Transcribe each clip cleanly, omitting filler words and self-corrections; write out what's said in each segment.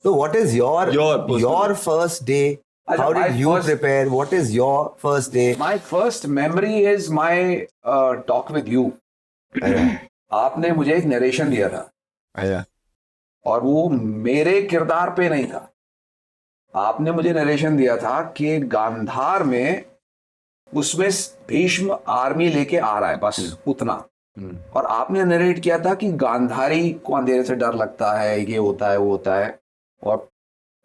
So what is your first day? How did you prepare? What is your first day? My first memory is my talk with you. आपने मुझे एक narration दिया था और वो मेरे किरदार पे नहीं था. आपने मुझे नरेशन दिया था कि गांधार में उसमें भीष्म आर्मी लेके आ रहा है, बस उतना. और आपने नरेट किया था कि गांधारी को अंधेरे से डर लगता है, ये होता है वो होता है, और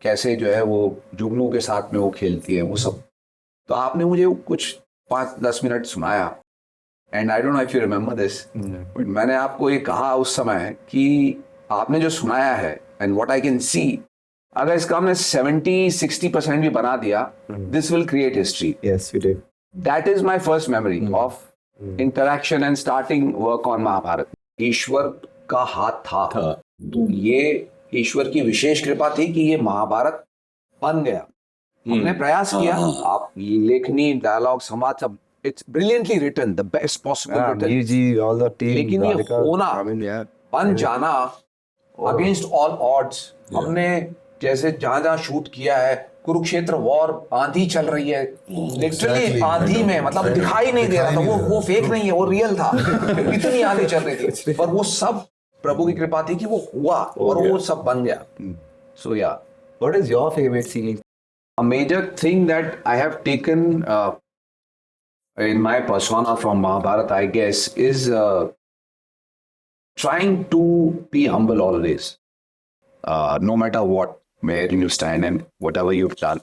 कैसे जो है वो जुगनू के साथ में वो खेलती है वो सब. तो आपने मुझे कुछ 5-10 मिनट सुनाया. And I don't know if you remember this, but मैंने आपको ये कहा उस समय कि आपने जो सुनाया है and what I can see, अगर इसका हमने 70-60% भी बना दिया, this will create history. Yes, you did. That is my first memory of interaction and starting work on Mahabharat. ईश्वर का हाथ था. तो ये ईश्वर की विशेष कृपा थी कि ये महाभारत बन गया. हमने प्रयास किया, आप लेखनी, डायलॉग, संवाद सब, it's brilliantly written, the best possible written. all the team. लेकिन ये Radhika, होना, बन जाना अगेंस्ट ऑल ऑड्स. हमने जैसे जहां शूट किया है, कुरुक्षेत्र वॉर, आंधी चल रही है, लिटरली आंधी में, मतलब दिखाई नहीं दे रहा था, वो फेक नहीं है, वो रियल था. इतनी आंधी चल रही थी, पर वो सब प्रभु की कृपा थी कि वो हुआ और वो सब बन गया. सो या, What is your favorite scene? a major thing that I have taken in my persona from Mahabharata, I guess, is trying to be humble always, no matter what, where you stand and whatever you've done.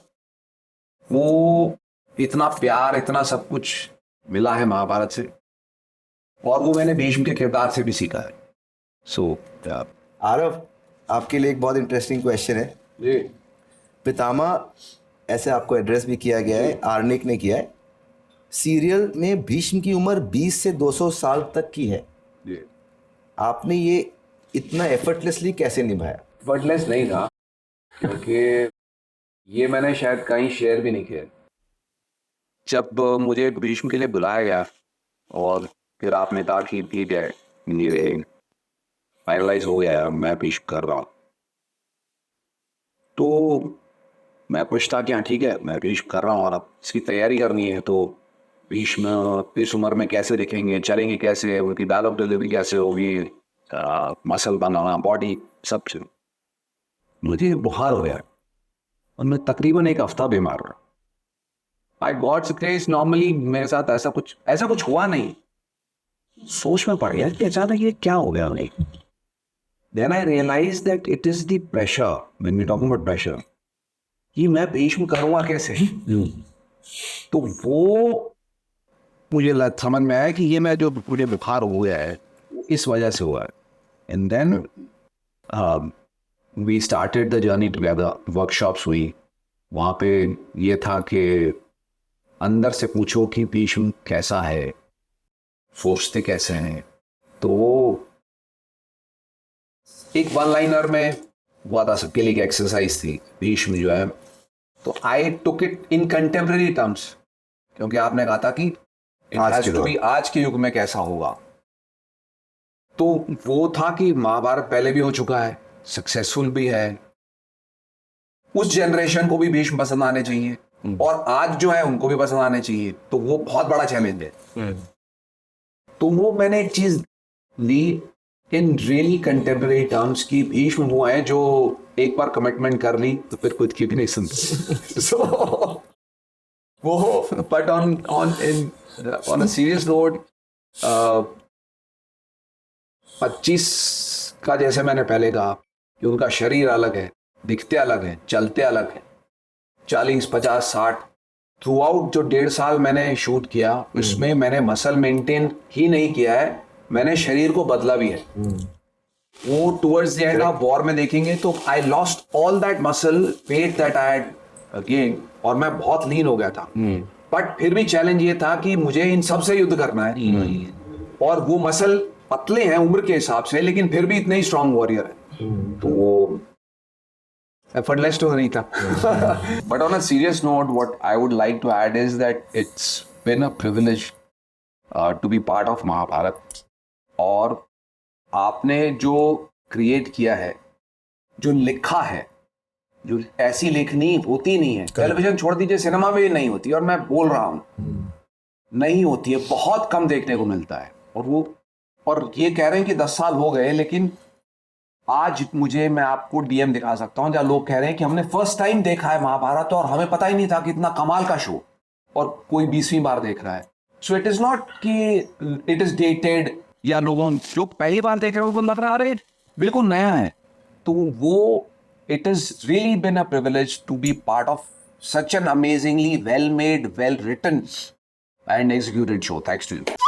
वो इतना प्यार, इतना सब कुछ मिला है महाभारत से, और वो मैंने भीष्म के किरदार से भी सीखा है. सो आरव, आपके लिए एक बहुत इंटरेस्टिंग क्वेश्चन है. जी. पितामह ऐसे आपको एड्रेस भी किया गया है, आर्निक ने किया है. सीरियल में भीष्म की उम्र 20 से 200 साल तक की है. जी. आपने ये इतना एफर्टलेसली कैसे निभाया? वर्डलेस नहीं था, क्योंकि ये मैंने शायद कहीं शेयर भी नहीं किया. जब मुझे भीष्म के लिए बुलाया गया और फिर आपने कहा कि ठीक है, ये फाइनलाइज हो गया, मैं भीष्म कर रहा हूँ, तो मैं पूछता कि हाँ ठीक है, मैं भीष्म कर रहा हूँ और अब इसकी तैयारी करनी है. तो भीष्म इस उम्र में कैसे दिखेंगे, चलेंगे कैसे, उनकी डायलॉग डिलीवरी कैसे होगी, मसल बनाना, बॉडी, सब चीज. मुझे बुखार हो गया और मैं तकरीबन 1 हफ्ता बीमार रहा. बाय गॉड्स ग्रेस नॉर्मली मेरे साथ ऐसा कुछ हुआ नहीं. सोच में पड़ गया कि अचानक ये क्या हो गया नहीं. Then I realize that it is the pressure, when we talking about pressure, कि मैं भीष्म करूँगा कैसे. तो वो मुझे समझ में आया कि ये मैं जो मुझे बुखार हो गया है इस वजह से हुआ है. And then we started the journey together. Workshops हुई, वहाँ पे ये था कि अंदर से पूछो कि भीष्म कैसा है, सोचते कैसे हैं. तो एक वन लाइनर में हुआ था, सबके लिए एक्सरसाइज थी, भीष्म जो है. तो I took it in contemporary terms, क्योंकि आपने कहा था कि आज के युग में कैसा होगा. तो वो था कि महाभारत पहले भी हो चुका है, सक्सेसफुल भी है, उस जनरेशन को भी भीष्म पसंद आने चाहिए, और आज जो है उनको भी पसंद आने चाहिए. तो वो बहुत बड़ा चैलेंज है. तो वो मैंने एक चीज ली इन रियली कंटेम्प्रेरी टर्म्स की, भीष्म हुआ है जो एक बार कमिटमेंट कर ली तो फिर खुद की भी नहीं सुनते. सो वो, but on a serious note, 25 का जैसे मैंने पहले कहा कि उनका शरीर अलग है, दिखते अलग है, चलते अलग है. 40, 50, 60 थ्रू आउट जो 1.5 साल मैंने शूट किया, उसमें मैंने मसल मेंटेन ही नहीं किया है, मैंने शरीर को बदला भी है. वो towards the end of war में देखेंगे तो I lost all that muscle weight that I had gain, और मैं बहुत लीन हो गया था. बट फिर भी चैलेंज ये था कि मुझे इन सब से युद्ध करना है, और वो मसल पतले हैं उम्र के हिसाब से, लेकिन फिर भी इतने ही स्ट्रांग वॉरियर है. तो वो effortless तो नहीं था. But on a serious note, what I would like to add is that it's been a privilege to be part of Mahabharat. और आपने जो क्रिएट किया है, जो लिखा है, जो ऐसी लेखनी होती नहीं है, टेलीविजन छोड़ दीजिए, सिनेमा में भी नहीं होती, और मैं बोल रहा हूँ नहीं होती है, बहुत कम देखने को मिलता है। और ये कह रहे हैं कि 10 साल हो गए, लेकिन आज मुझे, मैं आपको डीएम दिखा सकता हूं जहां लोग कह रहे हैं कि हमने फर्स्ट टाइम देखा है महाभारत और हमें पता ही नहीं था कि इतना कमाल का शो, और कोई 20वीं बार देख रहा है। सो इट इज नॉट कि इट इज डेटेड, या लोगों जो पहली बार देख रहे हैं उनको लग रहा है बिल्कुल नया है। तो वो it is really been a privilege to be part of such an amazingly well made, well written and executed show. Thanks to you.